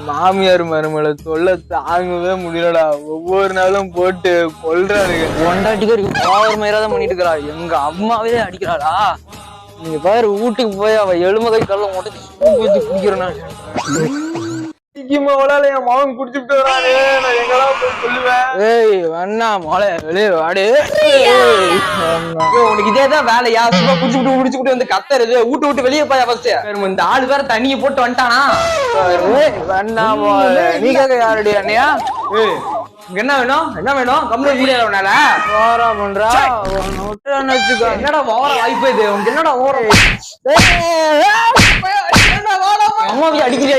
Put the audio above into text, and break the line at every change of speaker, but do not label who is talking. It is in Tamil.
மாமியார் மருமலை தொல்லை தாங்கவே முடியலடா. ஒவ்வொரு நாளும் போட்டு கொல்றானுங்க.
ஒண்டாட்டிக்கு இருக்கு பாவர் மயிராதான் பண்ணிட்டு இருக்கிறா. எங்க அம்மாவே அடிக்கிறாளா? நீங்க பாரு வீட்டுக்கு போய் அவ எலுமகை கல்ல உடச்சு குடிக்கிறேன்.
என் மகன் குடிச்சுட்டு வரானே, நான் எங்கடா போய் சொல்லுவேன்?
ஏய் வேணா மோளை வெளியே வாடு. உனக்கு இதேதான் வேலையா? சும்மா குடிச்சுட்டு வந்து கத்துறது. வீட்டு விட்டு வெளியே போயா ஃபர்ஸ்ட். இந்த ஆளு வேற தண்ணியை போட்டு வந்துட்டானா?
வேணா மோளை, நீ கேட்க யாருடைய அண்ணையா?
என்ன வேணும்? என்ன வேணும்? கம்ப்ளைண்ட் முடியாது உன்னால?
ஓவரா பண்றா.
என்னடா ஓவர வாய்ப்பு இது? உனக்கு என்னடா ஓவர? அம்மாவை அடிக்கிறியா?